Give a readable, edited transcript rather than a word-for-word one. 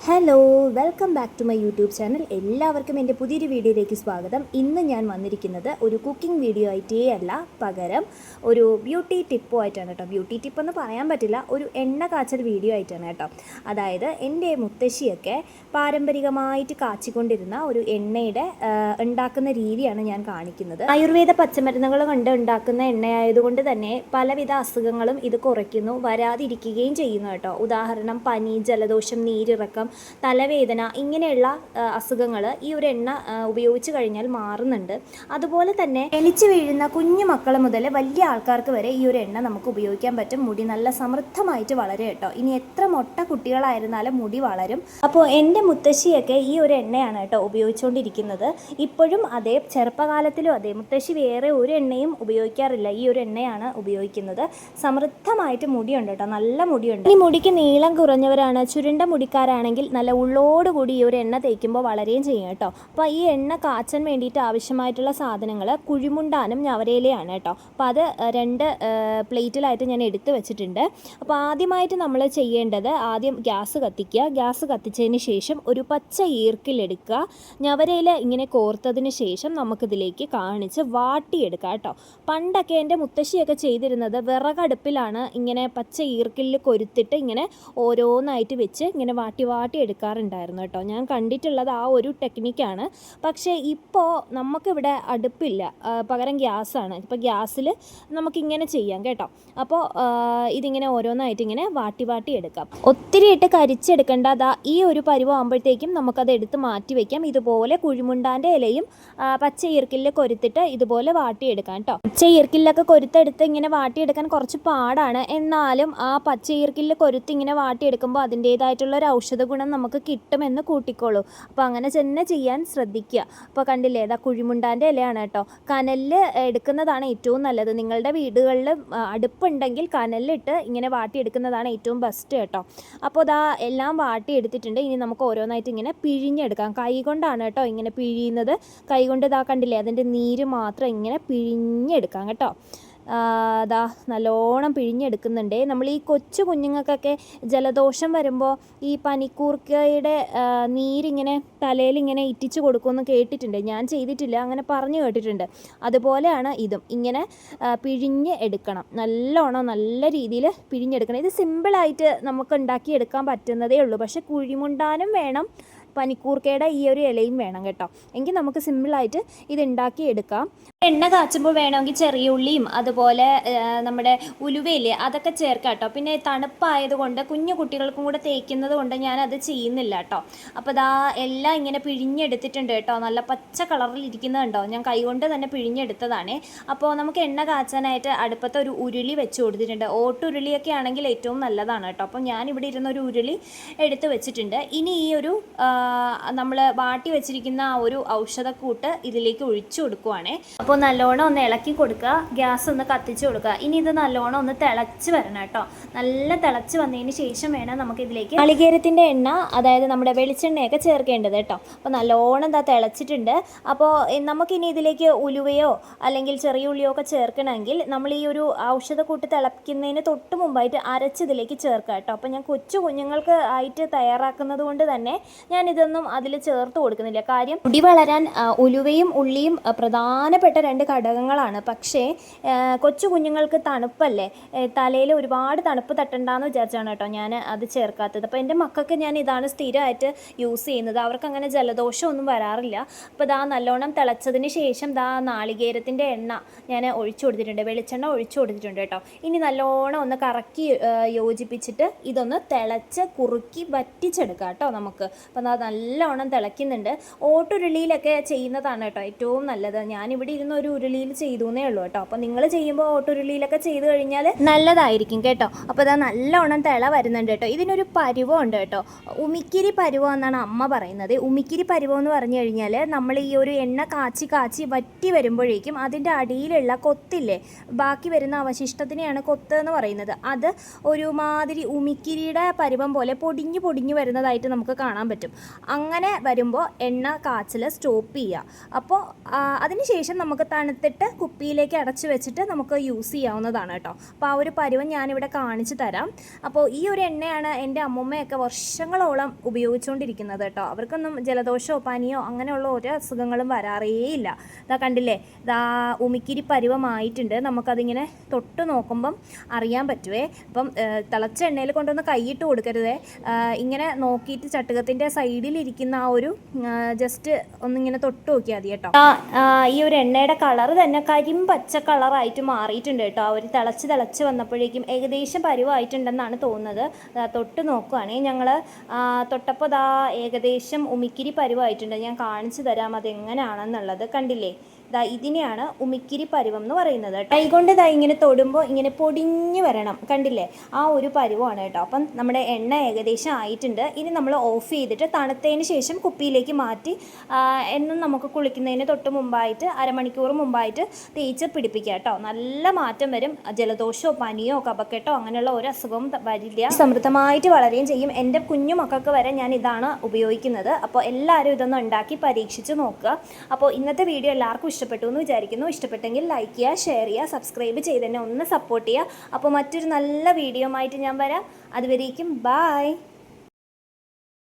Hello, welcome back to my YouTube channel. എല്ലാവർക്കും എൻ്റെ പുതിയൊരു വീഡിയോയിലേക്ക് സ്വാഗതം. ഇന്ന് ഞാൻ വന്നിരിക്കുന്നത് ഒരു കുക്കിംഗ് വീഡിയോ ആയിട്ടേ അല്ല, പകരം ഒരു ബ്യൂട്ടി ടിപ്പും ആയിട്ടാണ് കേട്ടോ. ബ്യൂട്ടി ടിപ്പെന്ന് പറയാൻ പറ്റില്ല, ഒരു എണ്ണ കാച്ചൽ വീഡിയോ ആയിട്ടാണ് കേട്ടോ. അതായത് എൻ്റെ മുത്തശ്ശിയൊക്കെ പാരമ്പരികമായിട്ട് കാച്ചിക്കൊണ്ടിരുന്ന ഒരു എണ്ണയുടെ ഉണ്ടാക്കുന്ന രീതിയാണ് ഞാൻ കാണിക്കുന്നത്. ആയുർവേദ പച്ചമരുന്നുകൾ കൊണ്ട് ഉണ്ടാക്കുന്ന എണ്ണയായതുകൊണ്ട് തന്നെ പലവിധ അസുഖങ്ങളും ഇത് കുറയ്ക്കുന്നു, വരാതിരിക്കുകയും ചെയ്യുന്നു കേട്ടോ. ഉദാഹരണം പനി, ജലദോഷം, നീരിറക്കം, തലവേദന, ഇങ്ങനെയുള്ള അസുഖങ്ങൾ ഈ ഒരു എണ്ണ ഉപയോഗിച്ച് കഴിഞ്ഞാൽ മാറുന്നുണ്ട്. അതുപോലെ തന്നെ എലിച്ചു വീഴുന്ന കുഞ്ഞു മക്കൾ മുതൽ വലിയ ആൾക്കാർക്ക് വരെ ഈ ഒരു എണ്ണ നമുക്ക് ഉപയോഗിക്കാൻ പറ്റും. മുടി നല്ല സമൃദ്ധമായിട്ട് വളരും കേട്ടോ. ഇനി എത്ര മൊട്ട കുട്ടികളായിരുന്നാലും മുടി വളരും. അപ്പോൾ എൻ്റെ മുത്തശ്ശിയൊക്കെ ഈ ഒരു എണ്ണയാണ് കേട്ടോ ഉപയോഗിച്ചുകൊണ്ടിരിക്കുന്നത്. ഇപ്പോഴും അതേ, ചെറുപ്പകാലത്തിലും അതേ. മുത്തശ്ശി വേറെ ഒരു എണ്ണയും ഉപയോഗിക്കാറില്ല, ഈ ഒരു എണ്ണയാണ് ഉപയോഗിക്കുന്നത്. സമൃദ്ധമായിട്ട് മുടിയുണ്ട് കേട്ടോ, നല്ല മുടിയുണ്ട്. ഈ മുടിക്ക് നീളം കുറഞ്ഞവരാണ്, ചുരുണ്ട മുടിക്കാരാണെങ്കിൽ നല്ല ഉള്ളോടുകൂടി ഈ ഒരു എണ്ണ തേക്കുമ്പോൾ വളരെയും ചെയ്യും കേട്ടോ. അപ്പോൾ ഈ എണ്ണ കാച്ചാൻ വേണ്ടിയിട്ട് ആവശ്യമായിട്ടുള്ള സാധനങ്ങൾ കുഴിമുണ്ടാനും ഞവരയിലയാണ് കേട്ടോ. അപ്പോൾ അത് രണ്ട് പ്ലേറ്റിലായിട്ട് ഞാൻ എടുത്ത് വെച്ചിട്ടുണ്ട്. അപ്പോൾ ആദ്യമായിട്ട് നമ്മൾ ചെയ്യേണ്ടത്, ആദ്യം ഗ്യാസ് കത്തിക്കുക. ഗ്യാസ് കത്തിച്ചതിന് ശേഷം ഒരു പച്ച ഈർക്കിലെടുക്കുക. ഞവരയില ഇങ്ങനെ കോർത്തതിന് ശേഷം നമുക്കിതിലേക്ക് കാണിച്ച് വാട്ടിയെടുക്കുക കേട്ടോ. പണ്ടൊക്കെ എൻ്റെ മുത്തശ്ശിയൊക്കെ ചെയ്തിരുന്നത് വിറകടുപ്പിലാണ് ഇങ്ങനെ പച്ച ഈർക്കിലിൽ കൊരുത്തിട്ട് ഇങ്ങനെ ഓരോന്നായിട്ട് വെച്ച് ഇങ്ങനെ വാട്ടി എടുക്കാറുണ്ടായിരുന്നു കേട്ടോ. ഞാൻ കണ്ടിട്ടുള്ളത് ആ ഒരു ടെക്നിക്കാണ്. പക്ഷേ ഇപ്പോൾ നമുക്കിവിടെ അടുപ്പില്ല, പകരം ഗ്യാസാണ്. ഇപ്പോൾ ഗ്യാസിൽ നമുക്കിങ്ങനെ ചെയ്യാം കേട്ടോ. അപ്പോൾ ഇതിങ്ങനെ ഓരോന്നായിട്ട് ഇങ്ങനെ വാട്ടി എടുക്കാം. ഒത്തിരി ഇട്ട് കരിച്ചെടുക്കേണ്ട. ഈ ഒരു പരുവാകുമ്പോഴത്തേക്കും നമുക്കത് എടുത്ത് മാറ്റി വയ്ക്കാം. ഇതുപോലെ കുഴിമുണ്ടാൻ്റെ ഇലയും പച്ച ഈർക്കിലിൽ കൊരുത്തിട്ട് ഇതുപോലെ വാട്ടിയെടുക്കാം കേട്ടോ. പച്ച ഈർക്കിലൊക്കെ കൊരുത്തെടുത്ത് ഇങ്ങനെ വാട്ടിയെടുക്കാൻ കുറച്ച് പാടാണ്. എന്നാലും ആ പച്ച ഈർക്കിലിൽ കൊരുത്ത് ഇങ്ങനെ വാട്ടിയെടുക്കുമ്പോൾ അതിൻ്റേതായിട്ടുള്ളൊരു ഔഷധ ഗുണം നമുക്ക് കിട്ടുമെന്ന് കൂട്ടിക്കോളൂ. അപ്പോൾ അങ്ങനെ തന്നെ ചെയ്യാൻ ശ്രദ്ധിക്കുക. അപ്പോൾ കണ്ടില്ലേ, കുഴിമുണ്ടാൻ്റെ ഇലയാണ് കേട്ടോ. കനലിൽ എടുക്കുന്നതാണ് ഏറ്റവും നല്ലത്. നിങ്ങളുടെ വീടുകളിൽ അടുപ്പുണ്ടെങ്കിൽ കനലിലിട്ട് ഇങ്ങനെ വാട്ടിയെടുക്കുന്നതാണ് ഏറ്റവും ബെസ്റ്റ് കേട്ടോ. അപ്പോൾ എല്ലാം വാട്ടിയെടുത്തിട്ടുണ്ട്. ഇനി നമുക്ക് ഓരോന്നായിട്ട് ഇങ്ങനെ പിഴിഞ്ഞെടുക്കാം. കൈ കൊണ്ടാണ് കേട്ടോ ഇങ്ങനെ പിഴിയുന്നത്. കൈ കൊണ്ട് കണ്ടില്ലേ, അതിൻ്റെ നീര് മാത്രം ഇങ്ങനെ പിഴിഞ്ഞെടുക്കാം കേട്ടോ. നല്ലോണം പിഴിഞ്ഞെടുക്കുന്നുണ്ട്. നമ്മൾ ഈ കൊച്ചു കുഞ്ഞുങ്ങൾക്കൊക്കെ ജലദോഷം വരുമ്പോൾ ഈ പനിക്കൂർക്കയുടെ നീരിങ്ങനെ തലയിലിങ്ങനെ ഇറ്റിച്ച് കൊടുക്കുമെന്ന് കേട്ടിട്ടുണ്ട്. ഞാൻ ചെയ്തിട്ടില്ല, അങ്ങനെ പറഞ്ഞു കേട്ടിട്ടുണ്ട്. അതുപോലെയാണ് ഇതും. ഇങ്ങനെ പിഴിഞ്ഞ് എടുക്കണം, നല്ലോണം നല്ല രീതിയിൽ പിഴിഞ്ഞെടുക്കണം. ഇത് സിമ്പിളായിട്ട് നമുക്ക് ഉണ്ടാക്കിയെടുക്കാൻ പറ്റുന്നതേ ഉള്ളൂ. പക്ഷെ കുഴിമുണ്ടാനും വേണം, പനിക്കൂർക്കയുടെ ഈ ഒരു ഇലയും വേണം കേട്ടോ. എങ്കിൽ നമുക്ക് സിമ്പിളായിട്ട് ഇത് ഉണ്ടാക്കിയെടുക്കാം. എണ്ണ കാച്ചുമ്പോൾ വേണമെങ്കിൽ ചെറിയ ഉള്ളിയും അതുപോലെ നമ്മുടെ ഉലുവയില്ലേ അതൊക്കെ ചേർക്കാം കേട്ടോ. പിന്നെ തണുപ്പായതുകൊണ്ട് കുഞ്ഞു കുട്ടികൾക്കും കൂടെ തേക്കുന്നത് കൊണ്ട് ഞാനത് ചെയ്യുന്നില്ല കേട്ടോ. അപ്പോൾ എല്ലാം ഇങ്ങനെ പിഴിഞ്ഞെടുത്തിട്ടുണ്ട് കേട്ടോ. നല്ല പച്ച കളറിൽ ഇരിക്കുന്നതുണ്ടോ, ഞാൻ കൈകൊണ്ട് തന്നെ പിഴിഞ്ഞെടുത്തതാണേ. അപ്പോൾ നമുക്ക് എണ്ണ കാച്ചാനായിട്ട് അടുപ്പത്ത് ഒരു ഉരുളി വെച്ച് കൊടുത്തിട്ടുണ്ട്. ഓട്ടുരുളിയൊക്കെ ആണെങ്കിൽ ഏറ്റവും നല്ലതാണ് കേട്ടോ. അപ്പോൾ ഞാനിവിടെ ഇരുന്നൊരു ഉരുളി എടുത്ത് വെച്ചിട്ടുണ്ട്. ഇനി ഈ ഒരു നമ്മൾ വാട്ടി വെച്ചിരിക്കുന്ന ആ ഒരു ഔഷധക്കൂട്ട് ഇതിലേക്ക് ഒഴിച്ചു കൊടുക്കുവാണേ. അപ്പോൾ നല്ലോണം ഒന്ന് ഇളക്കി കൊടുക്കുക, ഗ്യാസ് ഒന്ന് കത്തിച്ച് കൊടുക്കുക. ഇനി ഇത് നല്ലോണം ഒന്ന് തിളച്ച് വരണം കേട്ടോ. നല്ല തിളച്ച് വന്നതിന് ശേഷം വേണം നമുക്കിതിലേക്ക് നാളികേരത്തിൻ്റെ എണ്ണ, അതായത് നമ്മുടെ വെളിച്ചെണ്ണയൊക്കെ ചേർക്കേണ്ടത് കേട്ടോ. അപ്പോൾ നല്ലോണം തിളച്ചിട്ടുണ്ട്. അപ്പോൾ നമുക്കിനി ഇതിലേക്ക് ഉലുവയോ അല്ലെങ്കിൽ ചെറിയ ഉള്ളിയോ ഒക്കെ ചേർക്കണമെങ്കിൽ നമ്മൾ ഈ ഒരു ഔഷധക്കൂട്ട് തിളയ്ക്കുന്നതിന് തൊട്ട് മുമ്പായിട്ട് അരച്ചിതിലേക്ക് ചേർക്കുക കേട്ടോ. അപ്പോൾ ഞാൻ കൊച്ചു കുഞ്ഞുങ്ങൾക്ക് ആയിട്ട് തയ്യാറാക്കുന്നത് കൊണ്ട് തന്നെ ഞാനിതൊന്നും അതിൽ ചേർത്ത് കൊടുക്കുന്നില്ല. കാര്യം മുടി വളരാൻ ഉലുവയും ഉള്ളിയും പ്രധാനപ്പെട്ട രണ്ട് ഘടകങ്ങളാണ്. പക്ഷേ കൊച്ചു കുഞ്ഞുങ്ങൾക്ക് തണുപ്പല്ലേ, തലയിൽ ഒരുപാട് തണുപ്പ് തട്ടണ്ടെന്ന് വിചാരിച്ചാണ് കേട്ടോ ഞാൻ അത് ചേർക്കാത്തത്. അപ്പോൾ എൻ്റെ മക്കൾക്ക് ഞാൻ ഇതാണ് സ്ഥിരമായിട്ട് യൂസ് ചെയ്യുന്നത്. അവർക്ക് അങ്ങനെ ജലദോഷമൊന്നും വരാറില്ല. അപ്പോൾ നല്ലോണം തിളച്ചതിന് ശേഷം നാളികേരത്തിൻ്റെ എണ്ണ ഞാൻ ഒഴിച്ചു കൊടുത്തിട്ടുണ്ട്, വെളിച്ചെണ്ണ ഒഴിച്ചു കൊടുത്തിട്ടുണ്ട് കേട്ടോ. ഇനി നല്ലോണം ഒന്ന് കറക്കി യോജിപ്പിച്ചിട്ട് ഇതൊന്ന് തിളച്ച് കുറുക്കി വറ്റിച്ചെടുക്കാം കേട്ടോ നമുക്ക്. അപ്പോൾ നല്ലോണം തിളയ്ക്കുന്നുണ്ട്. ഓട്ടുരുളിയിലൊക്കെ ചെയ്യുന്നതാണ് കേട്ടോ ഏറ്റവും നല്ലത്. ഞാനിവിടെ ഇരുന്ന് ഒരു ഉരുളിയിൽ ചെയ്തു എന്നേ ഉള്ളൂ കേട്ടോ. അപ്പോൾ നിങ്ങൾ ചെയ്യുമ്പോൾ ഓട്ടുരുളിയിലൊക്കെ ചെയ്ത് കഴിഞ്ഞാൽ നല്ലതായിരിക്കും കേട്ടോ. അപ്പോൾ നല്ലോണം തിള വരുന്നുണ്ട് കേട്ടോ. ഇതിനൊരു പരുവം ഉണ്ട് കേട്ടോ. ഉമിക്കിരി പരുവം എന്നാണ് അമ്മ പറയുന്നത്. ഉമിക്കിരി പരുവം എന്ന് പറഞ്ഞു കഴിഞ്ഞാൽ നമ്മൾ ഈ ഒരു എണ്ണ കാച്ചി വറ്റി വരുമ്പോഴേക്കും അതിൻ്റെ അടിയിലുള്ള കൊത്തില്ലേ, ബാക്കി വരുന്ന അവശിഷ്ടത്തിനെയാണ് കൊത്ത് എന്ന് പറയുന്നത്. അത് ഒരുമാതിരി ഉമിക്കിരിയുടെ പരുവം പോലെ പൊടിഞ്ഞു വരുന്നതായിട്ട് നമുക്ക് കാണാൻ പറ്റും. അങ്ങനെ വരുമ്പോൾ എണ്ണ കാച്ചൽ സ്റ്റോപ്പ് ചെയ്യുക. അപ്പോൾ അതിനുശേഷം നമുക്ക് തണുത്തിട്ട് കുപ്പിയിലേക്ക് അടച്ചു വെച്ചിട്ട് നമുക്ക് യൂസ് ചെയ്യാവുന്നതാണ് കേട്ടോ. അപ്പോൾ ആ ഒരു പരുവം ഞാനിവിടെ കാണിച്ചു തരാം. അപ്പോൾ ഈ ഒരു എണ്ണയാണ് എൻ്റെ അമ്മൂമ്മയൊക്കെ വർഷങ്ങളോളം ഉപയോഗിച്ചുകൊണ്ടിരിക്കുന്നത് കേട്ടോ. അവർക്കൊന്നും ജലദോഷമോ പനിയോ അങ്ങനെയുള്ള ഒരു അസുഖങ്ങളും വരാറേയില്ല. ഇതാ കണ്ടില്ലേ, ഇതാ ഉമിക്കിരി പരുവമായിട്ടുണ്ട്. നമുക്കതിങ്ങനെ തൊട്ട് നോക്കുമ്പം അറിയാൻ പറ്റുമേ. അപ്പം തിളച്ച എണ്ണയിൽ കൊണ്ടൊന്ന് കൈയിട്ട് കൊടുക്കരുതേ. ഇങ്ങനെ നോക്കിയിട്ട് ചട്ടുകത്തിൻ്റെ സൈഡിലിരിക്കുന്ന ആ ഒരു ജസ്റ്റ് ഒന്നിങ്ങനെ തൊട്ട് നോക്കിയാൽ മതി കേട്ടോ. ഈ ഒരു എണ്ണയുടെ കളർ തന്നെ കരിമ്പച്ച കളറായിട്ട് മാറിയിട്ടുണ്ട് കേട്ടോ. അവർ തിളച്ച് വന്നപ്പോഴേക്കും ഏകദേശം പരുവായിട്ടുണ്ടെന്നാണ് തോന്നുന്നത്. തൊട്ട് നോക്കുകയാണെങ്കിൽ ഞങ്ങൾ തൊട്ടപ്പോൾ ദാ ഏകദേശം ഉമിക്കിരി പരുവായിട്ടുണ്ട്. ഞാൻ കാണിച്ചു തരാം അതെങ്ങനെയാണെന്നുള്ളത്. കണ്ടില്ലേ, ഇതിനെയാണ് ഉമിക്കിരി പരുവം എന്ന് പറയുന്നത്. കൈകൊണ്ട് ഇങ്ങനെ തൊടുമ്പോൾ ഇങ്ങനെ പൊടിഞ്ഞു വരണം. കണ്ടില്ലേ, ആ ഒരു പരുവമാണ് കേട്ടോ. അപ്പം നമ്മുടെ എണ്ണ ഏകദേശം ആയിട്ടുണ്ട്. ഇനി നമ്മൾ ഓഫ് ചെയ്തിട്ട് തണുത്തതിന് ശേഷം കുപ്പിയിലേക്ക് മാറ്റി എന്നും നമുക്ക് കുളിക്കുന്നതിന് തൊട്ട് മുമ്പായിട്ട് അരമണിക്കൂർ മുമ്പായിട്ട് തേച്ച് പിടിപ്പിക്കുക കേട്ടോ. നല്ല മാറ്റം വരും. ജലദോഷമോ പനിയോ കഫക്കെട്ടോ അങ്ങനെയുള്ള ഒരു അസുഖവും വരില്ല. സമൃദ്ധമായിട്ട് വളരുകയും ചെയ്യും. എൻ്റെ കുഞ്ഞു മക്കൾക്ക് വരെ ഞാൻ ഇതാണ് ഉപയോഗിക്കുന്നത്. അപ്പോൾ എല്ലാവരും ഇതൊന്ന് ഉണ്ടാക്കി പരീക്ഷിച്ച് നോക്കുക. അപ്പോൾ ഇന്നത്തെ വീഡിയോ എല്ലാവർക്കും ഇഷ്ടപ്പെട്ടു എന്ന് വിചാരിക്കുന്നു. ഇഷ്ടപ്പെട്ടെങ്കിൽ ലൈക്ക് ചെയ്യുക, ഷെയർ ചെയ്യുക, സബ്സ്ക്രൈബ് ചെയ്ത് തന്നെ ഒന്ന് സപ്പോർട്ട് ചെയ്യുക. അപ്പോൾ മറ്റൊരു നല്ല വീഡിയോ ആയിട്ട് ഞാൻ വരാം. അതുവരേക്കും ബൈ.